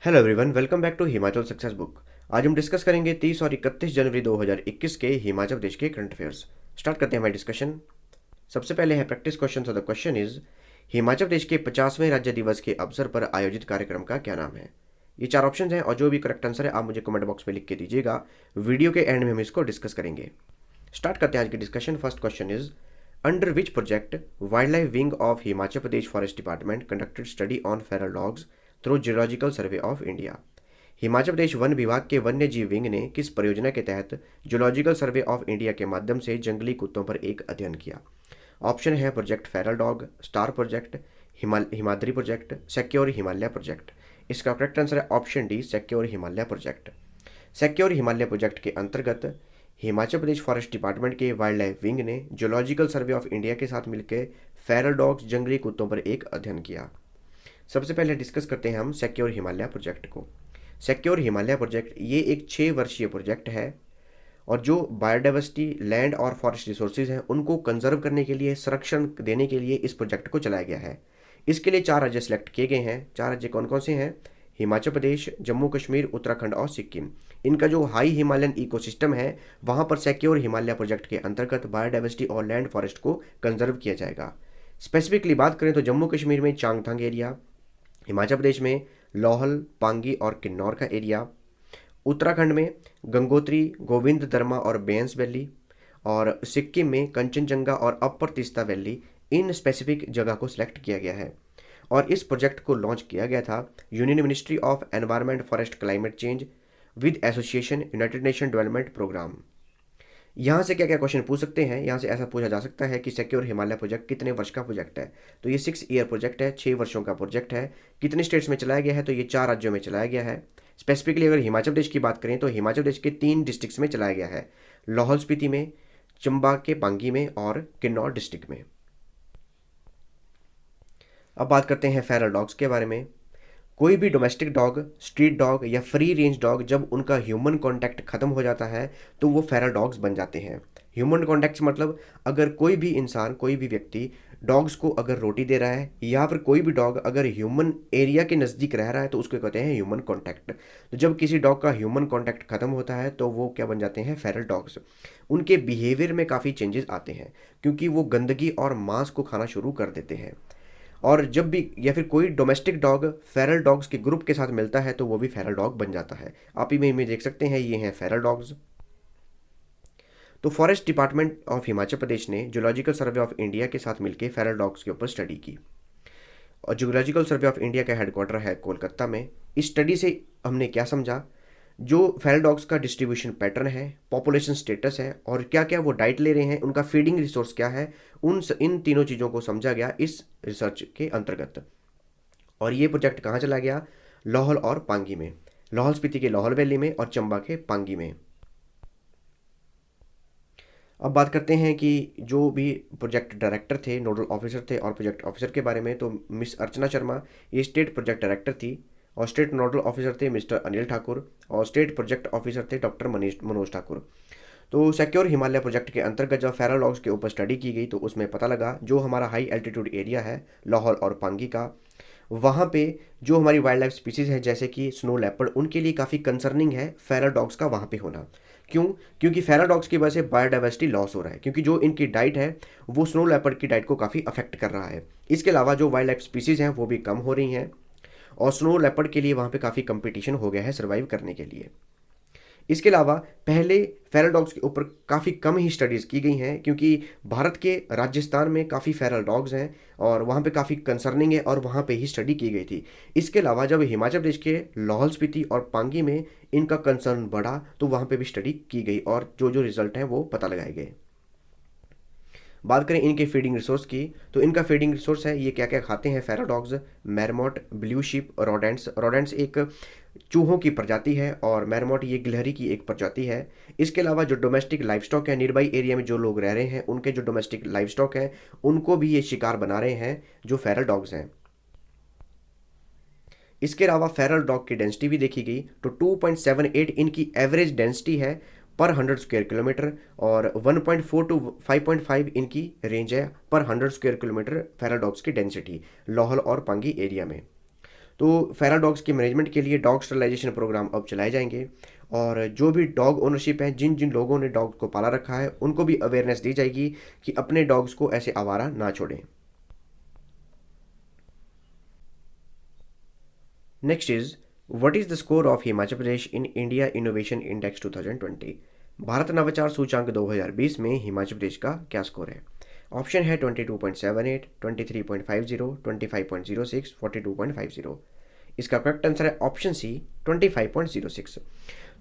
Hello everyone, welcome back to Himachal success book. आज हम discuss करेंगे 30 और 31 जनवरी 2021 के हिमाचल प्रदेश के करंट अफेयर्स। स्टार्ट करते हैं हमारी डिस्कशन। सबसे पहले है practice question. The question is, Himachal Pradesh के 50वें राज्य दिवस के अवसर पर आयोजित कार्यक्रम का क्या नाम है? ये चार ऑप्शन हैं और जो भी करेक्ट आंसर है आप मुझे कमेंट बॉक्स में लिख के दीजिएगा। वीडियो के एंड में हम इसको डिस्कस करेंगे। स्टार्ट करते हैं आज की discussion. First question is, under which project wild life wing of Himachal Pradesh forest department conducted study on Feral dogs through geological survey of India? Himachal Pradesh one विभाग के वन्य जीव विंग ने किस परियोजना के तहत जूलॉजिकल सर्वे ऑफ इंडिया के माध्यम से जंगली कुत्तों पर एक अध्ययन किया? ऑप्शन है project Feral dog, star project, Himadri project, secure Himalaya project. इसका करेक्ट आंसर है option D, secure Himalaya project. Secure Himalaya project के अंतर्गत हिमाचल प्रदेश फॉरेस्ट डिपार्टमेंट के वाइल्ड लाइफ विंग ने जूलॉजिकल सर्वे ऑफ इंडिया के साथ मिलकर फेरल डॉग्स जंगली कुत्तों पर एक अध्ययन किया। सबसे पहले डिस्कस करते हैं हम सिक्योर हिमालय प्रोजेक्ट को। सिक्योर हिमालय प्रोजेक्ट ये एक 6 वर्षीय प्रोजेक्ट है और जो बायोडाइवर्सिटी, लैंड और फॉरेस्ट रिसोर्सेज हैं उनको कंजर्व करने के लिए, संरक्षण देने के लिए इस प्रोजेक्ट को चलाया गया है। इसके लिए 4 राज्य सेलेक्ट किए गए हैं। 4 राज्य कौन कौन से हैं? हिमाचल प्रदेश, जम्मू कश्मीर, उत्तराखंड और सिक्किम। इनका जो हाई हिमालयन इकोसिस्टम है वहाँ पर सिक्योर हिमालय प्रोजेक्ट के अंतर्गत बायोडाइवर्सिटी और लैंड फॉरेस्ट को कंजर्व किया जाएगा। स्पेसिफिकली बात करें तो जम्मू कश्मीर में चांगथांग एरिया, हिमाचल प्रदेश में लाहौल, पांगी और किन्नौर का एरिया, उत्तराखंड में गंगोत्री, गोविंद धर्मा और बेंस वैली, और सिक्किम में कंचनजंगा और अपर तीस्ता वैली। इन स्पेसिफिक जगह को सिलेक्ट किया गया है और इस प्रोजेक्ट को लॉन्च किया गया था union ministry of environment, forest, climate change with association, United Nation Development Programme. यहाँ से क्या क्या क्वेश्चन पूछ सकते हैं? यहाँ से ऐसा पूछा जा सकता है कि सिक्योर हिमालय प्रोजेक्ट कितने वर्ष का प्रोजेक्ट है? तो ये 6 ईयर प्रोजेक्ट है, 6 वर्षों का प्रोजेक्ट है। कितने स्टेट्स में चलाया गया है? तो ये 4 राज्यों में चलाया गया है। स्पेसिफिकली अगर हिमाचल प्रदेश की बात करें तो हिमाचल प्रदेश के 3 डिस्ट्रिक्ट्स में चलाया गया है, लाहौल स्पीति में, चंबा के पांगी में और किन्नौर डिस्ट्रिक्ट में। अब बात करते हैं फेरल डॉग्स के बारे में। कोई भी डोमेस्टिक डॉग, स्ट्रीट डॉग या फ्री रेंज डॉग जब उनका ह्यूमन कांटेक्ट खत्म हो जाता है तो वो फेरल डॉग्स बन जाते हैं। ह्यूमन कांटेक्ट मतलब अगर कोई भी इंसान, कोई भी व्यक्ति डॉग्स को अगर रोटी दे रहा है या फिर कोई भी डॉग अगर ह्यूमन एरिया के नज़दीक रह रहा है तो उसको कहते हैं ह्यूमन कांटेक्ट। तो जब किसी डॉग का ह्यूमन कांटेक्ट खत्म होता है तो वो क्या बन जाते हैं? Feral dogs. उनके बिहेवियर में काफ़ी चेंजेस आते हैं क्योंकि वो गंदगी और मांस को खाना शुरू कर देते हैं। और जब भी या फिर कोई डोमेस्टिक डॉग फेरल डॉग्स के ग्रुप के साथ मिलता है तो वो भी फेरल डॉग बन जाता है। आप ही में इमेज देख सकते हैं, ये हैं फेरल डॉग्स। तो forest department of Himachal Pradesh ने जूलॉजिकल सर्वे ऑफ इंडिया के साथ मिलकर फेरल डॉग्स के ऊपर स्टडी की और जूलॉजिकल सर्वे ऑफ इंडिया का हेडक्वार्टर है कोलकाता में। इस स्टडी से हमने क्या समझा? जो फेरल डॉग्स का डिस्ट्रीब्यूशन पैटर्न है, पॉपुलेशन स्टेटस है और क्या क्या वो डाइट ले रहे हैं, उनका फीडिंग रिसोर्स क्या है, इन तीनों चीज़ों को समझा गया इस रिसर्च के अंतर्गत। और ये प्रोजेक्ट कहाँ चला गया? लाहौल और पांगी में, लाहौल स्पीति के लाहौल वैली में और चंबा के पांगी में। अब बात करते हैं कि जो भी प्रोजेक्ट डायरेक्टर थे, नोडल ऑफिसर थे और प्रोजेक्ट ऑफिसर के बारे में। तो मिस अर्चना शर्मा ये स्टेट प्रोजेक्ट डायरेक्टर थी और स्टेट नोडल ऑफिसर थे मिस्टर अनिल ठाकुर और स्टेट प्रोजेक्ट ऑफिसर थे डॉक्टर मनोज ठाकुर। तो सिक्योर हिमालय प्रोजेक्ट के अंतर्गत जब फेरल डॉग्स के ऊपर स्टडी की गई तो उसमें पता लगा जो हमारा हाई एल्टीट्यूड एरिया है लाहौल और पांगी का, वहाँ पे जो हमारी वाइल्ड लाइफ स्पीसीज़ है जैसे कि स्नो लेपर्ड, उनके लिए काफ़ी कंसर्निंग है फेरल डॉग्स का वहाँ पे होना। क्यों? क्योंकि फेरल डॉग्स की वजह से बायोडाइवर्सिटी लॉस हो रहा है क्योंकि जो इनकी डाइट है वो स्नो लेपर्ड की डाइट को काफ़ी अफेक्ट कर रहा है। इसके अलावा जो वाइल्ड लाइफ स्पीसीज़ हैं वो भी कम हो रही हैं और स्नो लेपर्ड के लिए वहाँ पे काफ़ी कंपटीशन हो गया है सर्वाइव करने के लिए। इसके अलावा पहले फेरल डॉग्स के ऊपर काफ़ी कम ही स्टडीज़ की गई हैं क्योंकि भारत के राजस्थान में काफ़ी फेरल डॉग्स हैं और वहाँ पे काफ़ी कंसर्निंग है और वहाँ पे ही स्टडी की गई थी। इसके अलावा जब हिमाचल प्रदेश के लाहौल स्पीति और पांगी में इनका कंसर्न बढ़ा तो वहाँ पे भी स्टडी की गई और जो जो रिजल्ट हैं वो पता लगाए गए। बात करें इनके फीडिंग रिसोर्स की तो इनका फीडिंग रिसोर्स है, ये क्या क्या खाते हैं feral dogs? Marmot, blue sheep, rodents. Rodents एक चूहों की प्रजाति है और मैरमॉट ये गिलहरी की एक प्रजाति है। इसके अलावा जो डोमेस्टिक लाइफ स्टॉक है, नियर बाई एरिया में जो लोग रह रहे हैं उनके जो डोमेस्टिक लाइफ स्टॉक है उनको भी ये शिकार बना रहे हैं जो फेरल डॉग्स हैं। इसके अलावा फेरल डॉग की डेंसिटी भी देखी गई तो 2.78 इनकी एवरेज डेंसिटी है पर 100 स्क्वायर किलोमीटर और 1.4 टू 5.5 इनकी रेंज है पर 100 स्क्वायर किलोमीटर फेरल डॉग्स की डेंसिटी लाहौल और पांगी एरिया में। तो फेरल डॉग्स के मैनेजमेंट के लिए डॉग स्टरलाइजेशन प्रोग्राम अब चलाए जाएंगे, और जो भी डॉग ओनरशिप है, जिन जिन लोगों ने डॉग को पाला रखा है, उनको भी अवेयरनेस दी जाएगी कि अपने डॉग्स को ऐसे आवारा ना छोड़ें। Next is, what is the score of Himachal Pradesh in India innovation index 2020? Bharat नवाचार सूचांक 2020 में हिमाचल प्रदेश का क्या स्कोर है? ऑप्शन है 22.78, 23.50, 25.06, 42.50। इसका करेक्ट आंसर है ऑप्शन सी, 25.06।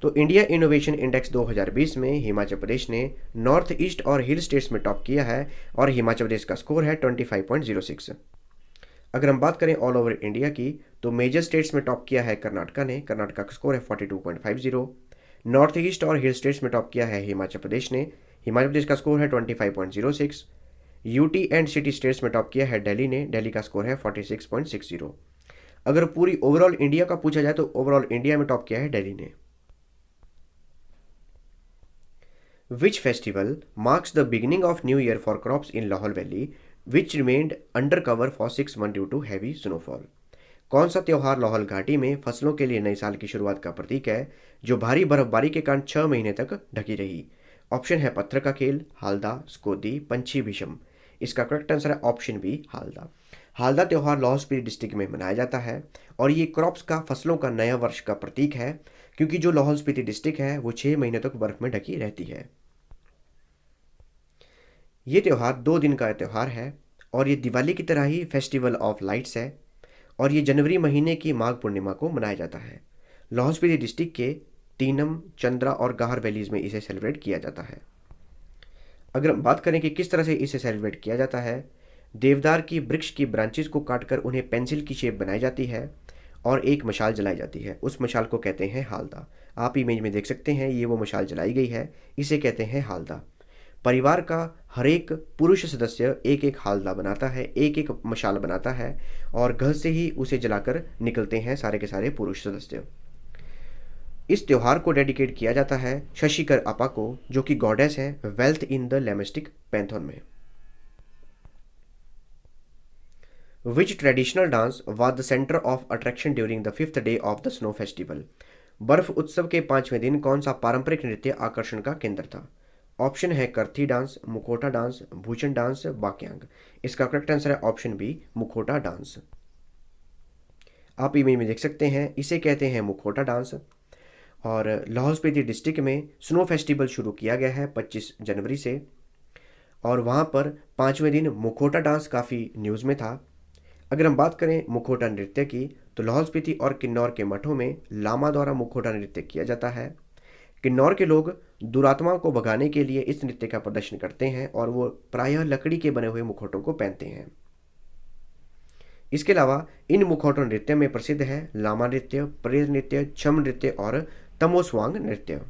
तो इंडिया इनोवेशन इंडेक्स 2020 में हिमाचल प्रदेश ने नॉर्थ ईस्ट और हिल स्टेट्स में टॉप किया है, और हिमाचल प्रदेश का स्कोर है 25.06। अगर हम बात करें ऑल ओवर इंडिया की, तो मेजर स्टेट्स में टॉप किया है कर्नाटका ने, कर्नाटका का स्कोर है 42.50। नॉर्थ ईस्ट और हिल स्टेट्स में टॉप किया है हिमाचल प्रदेश ने, हिमाचल प्रदेश का स्कोर है 25.06। यूटी एंड सिटी स्टेट्स में टॉप किया है दिल्ली ने, दिल्ली का स्कोर है 46.60। अगर पूरी ओवरऑल इंडिया का पूछा जाए तो ओवरऑल इंडिया में टॉप किया है दिल्ली ने। Which festival marks the beginning of new year for crops in Lahaul valley which remained under cover for 6 months due to heavy snowfall? कौन सा त्यौहार लाहौल घाटी में फसलों के लिए नए साल की शुरुआत का प्रतीक है, जो भारी बर्फबारी के कारण 6 महीने तक ढकी रही? ऑप्शन है पत्थर का खेल, हालदा, स्कोदी, पंछी भीषम। इसका करेक्ट आंसर है ऑप्शन बी, हालदा। हालदा त्यौहार लाहौल स्पीति डिस्ट्रिक्ट में मनाया जाता है, और ये क्रॉप्स का, फसलों का नया वर्ष का प्रतीक है, क्योंकि जो लाहौल स्पीति डिस्ट्रिक्ट है वो 6 महीने तक बर्फ में ढकी रहती है। ये त्यौहार 2 दिन का त्यौहार है, और ये दिवाली की तरह ही फेस्टिवल ऑफ लाइट्स है, और ये जनवरी महीने की माघ पूर्णिमा को मनाया जाता है। लाहौल स्पीति डिस्ट्रिक्ट के तीनम, चंद्रा और गाहर वैलीज में इसे सेलिब्रेट किया जाता है। अगर हम बात करें कि किस तरह से इसे सेलिब्रेट किया जाता है, देवदार की वृक्ष की ब्रांचेस को काटकर उन्हें पेंसिल की शेप बनाई जाती है, और एक मशाल जलाई जाती है। उस मशाल को कहते हैं हालदा। आप इमेज में देख सकते हैं, ये वो मशाल जलाई गई है, इसे कहते हैं हालदा। परिवार का हर एक पुरुष सदस्य एक एक हालदा बनाता है, एक एक मशाल बनाता है, और घर से ही उसे जलाकर निकलते हैं सारे के सारे पुरुष सदस्य। इस त्यौहार को डेडिकेट किया जाता है शशिकर आपा को, जो कि गॉडेस है वेल्थ इन द लेमेस्टिक पैंथन में। Which traditional dance was the centre of attraction during the 5th day of the snow festival? बर्फ उत्सव के 5वें दिन कौन सा पारंपरिक नृत्य आकर्षण का केंद्र था? ऑप्शन है करथी डांस, मुखोटा डांस, भूषण डांस, बाक्यांग। इसका करेक्ट आंसर है ऑप्शन बी, मुखोटा डांस। आप इमेज में देख सकते हैं, इसे कहते हैं मुखोटा डांस। और लाहौल स्पीति डिस्ट्रिक्ट में स्नो फेस्टिवल शुरू किया गया है 25 जनवरी से, और वहाँ पर 5वें दिन मुखोटा डांस काफ़ी न्यूज़ में था। अगर हम बात करें मुखोटा नृत्य की, तो लाहौल स्पीति और किन्नौर के मठों में लामा द्वारा मुखोटा नृत्य किया जाता है। किन्नौर के लोग दुरात्माओं को भगाने के लिए इस नृत्य का प्रदर्शन करते हैं, और वो प्रायः लकड़ी के बने हुए मुखौटों को पहनते हैं। इसके अलावा इन मुखौटों नृत्य में प्रसिद्ध है लामा नृत्य, प्रेत नृत्य, छम नृत्य और तमोस्वांग नृत्य।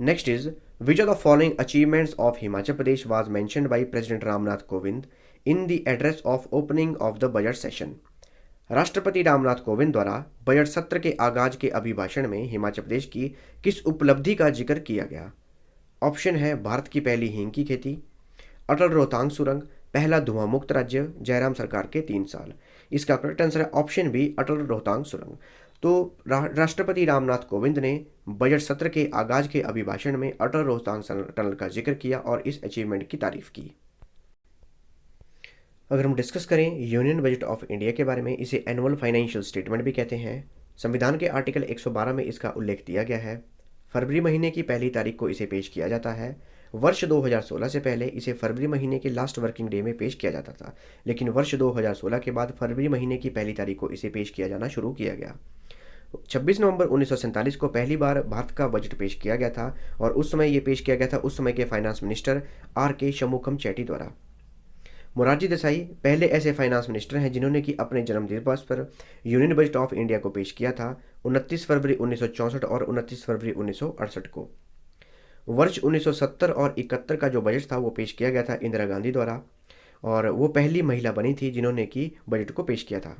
Next is, which of the following achievements of Himachal Pradesh was mentioned by president Ramnath Kovind in the address of opening of the budget session? राष्ट्रपति रामनाथ कोविंद द्वारा बजट सत्र के आगाज के अभिभाषण में हिमाचल प्रदेश की किस उपलब्धि का जिक्र किया गया? ऑप्शन है भारत की पहली हींग की खेती, अटल रोहतांग सुरंग, पहला धुआं मुक्त राज्य, जयराम सरकार के 3 साल। इसका करेक्ट आंसर है ऑप्शन बी, अटल रोहतांग सुरंग। तो राष्ट्रपति रामनाथ कोविंद ने बजट सत्र के आगाज के अभिभाषण में अटल रोहतांग टनल का जिक्र किया और इस अचीवमेंट की तारीफ की। अगर हम डिस्कस करें यूनियन बजट ऑफ इंडिया के बारे में, इसे एनुअल फाइनेंशियल स्टेटमेंट भी कहते हैं। संविधान के आर्टिकल 112 में इसका उल्लेख दिया गया है। फरवरी महीने की पहली तारीख को इसे पेश किया जाता है। वर्ष 2016 से पहले इसे फरवरी महीने के लास्ट वर्किंग डे में पेश किया जाता था, लेकिन वर्ष 2016 के बाद फरवरी महीने की पहली तारीख को इसे पेश किया जाना शुरू किया गया। 26 नवंबर 1947 को पहली बार भारत का बजट पेश किया गया था, और उस समय ये पेश किया गया था उस समय के फाइनेंस मिनिस्टर R.K. शमुखम चैटी द्वारा। मोरारजी देसाई पहले ऐसे फाइनेंस मिनिस्टर हैं जिन्होंने कि अपने जन्म दिवस पर यूनियन बजट ऑफ इंडिया को पेश किया था 29 फरवरी 1964 और 29 फरवरी 1968 को। वर्ष 1970 और 71 का जो बजट था वो पेश किया गया था इंदिरा गांधी द्वारा, और वो पहली महिला बनी थी जिन्होंने कि बजट को पेश किया था।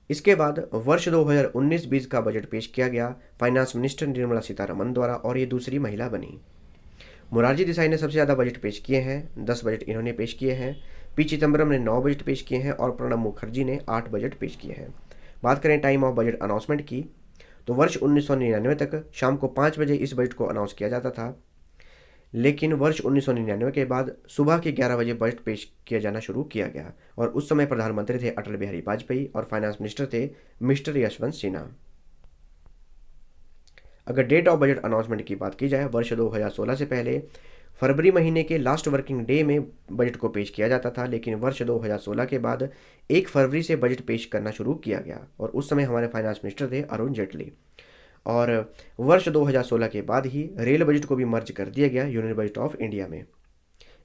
इसके बाद वर्ष 2019-20 का बजट पेश किया गया फाइनेंस मिनिस्टर निर्मला सीतारमण द्वारा, और ये दूसरी महिला बनी। मोरारजी देसाई ने सबसे ज़्यादा बजट पेश किए हैं, 10 बजट इन्होंने पेश किए हैं। पी चिदम्बरम ने 9 बजट पेश किए हैं और प्रणब मुखर्जी ने 8 बजट पेश किए हैं। बात करें टाइम ऑफ बजट अनाउंसमेंट की, तो वर्ष 1999 तक शाम को 5 बजे इस बजट को अनाउंस किया जाता था, लेकिन वर्ष 1999 के बाद सुबह के 11 बजे बजट पेश किया जाना शुरू किया गया और उस समय प्रधानमंत्री थे अटल बिहारी वाजपेयी और फाइनेंस मिनिस्टर थे मिस्टर यशवंत सिन्हा। अगर डेट ऑफ बजट अनाउंसमेंट की बात की जाए, वर्ष 2016 से पहले फरवरी महीने के लास्ट वर्किंग डे में बजट को पेश किया जाता था, लेकिन वर्ष 2016 के बाद 1 फरवरी से बजट पेश करना शुरू किया गया और उस समय हमारे फाइनेंस मिनिस्टर थे अरुण जेटली। और वर्ष 2016 के बाद ही रेल बजट को भी मर्ज कर दिया गया यूनियन बजट ऑफ इंडिया में।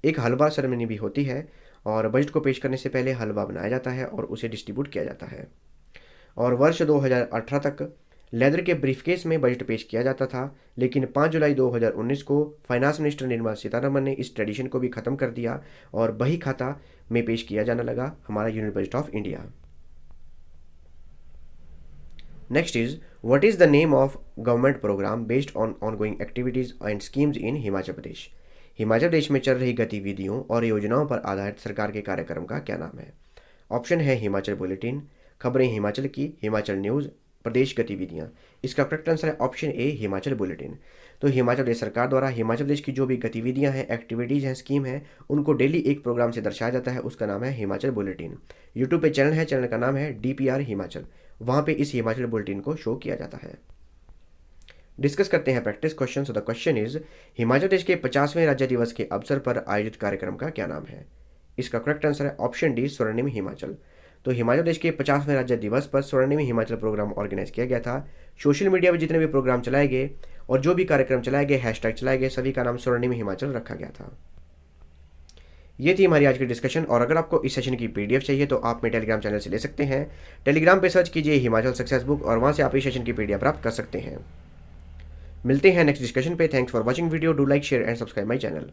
एक हलवा सेरेमनी भी होती है और बजट को पेश करने से पहले हलवा बनाया जाता है और उसे डिस्ट्रीब्यूट किया जाता है। और वर्ष 2018 तक लेदर के ब्रीफकेस में बजट पेश किया जाता था, लेकिन 5 जुलाई 2019 को फाइनेंस मिनिस्टर निर्मला सीतारमण ने इस ट्रेडिशन को भी ख़त्म कर दिया और बही खाता में पेश किया जाने लगा हमारा union budget of India. Next is what is the name of government programme based on ongoing activities and schemes in Himachal Pradesh. Himachal Pradesh में चल रही गतिविधियों और योजनाओं पर आधारित सरकार के कार्यक्रम का क्या नाम है? ऑप्शन है हिमाचल बुलेटिन, खबरें हिमाचल की, हिमाचल न्यूज़, प्रदेश गतिविधियाँ। इसका करेक्ट आंसर है ऑप्शन ए हिमाचल बुलेटिन। तो हिमाचल प्रदेश सरकार द्वारा हिमाचल प्रदेश की जो भी गतिविधियाँ हैं, एक्टिविटीज़ हैं, स्कीम है, उनको डेली एक प्रोग्राम से दर्शाया जाता है, उसका नाम है हिमाचल बुलेटिन। यूट्यूब पे चैनल है, चैनल का नाम है DPR हिमाचल, वहाँ पे इस हिमाचल बुलेटिन को शो किया जाता है। डिस्कस करते हैं practice question. So the question is Himachal Pradesh के 50वें राज्य दिवस के अवसर पर आयोजित कार्यक्रम का क्या नाम है? इसका करेक्ट आंसर है ऑप्शन डी स्वर्णिम हिमाचल। तो हिमाचल प्रदेश के 50वें राज्य दिवस पर स्वर्णिम हिमाचल प्रोग्राम ऑर्गेनाइज किया गया था। सोशल मीडिया पर जितने भी प्रोग्राम चलाए गए और जो भी कार्यक्रम चलाए गए, हैशटैग चलाए गए, सभी का नाम स्वर्णिम हिमाचल रखा गया था। ये थी हमारी आज की डिस्कशन और अगर आपको इस सेशन की PDF चाहिए तो आप मेरे टेलीग्राम चैनल से ले सकते हैं। टेलीग्राम पे सर्च कीजिए हिमाचल सक्सेस बुक और वहाँ से आप इस सेशन की PDF प्राप्त कर सकते हैं। मिलते हैं नेक्स्ट डिस्कशन पे। Thanks for watching video. Do like, share and subscribe my channel.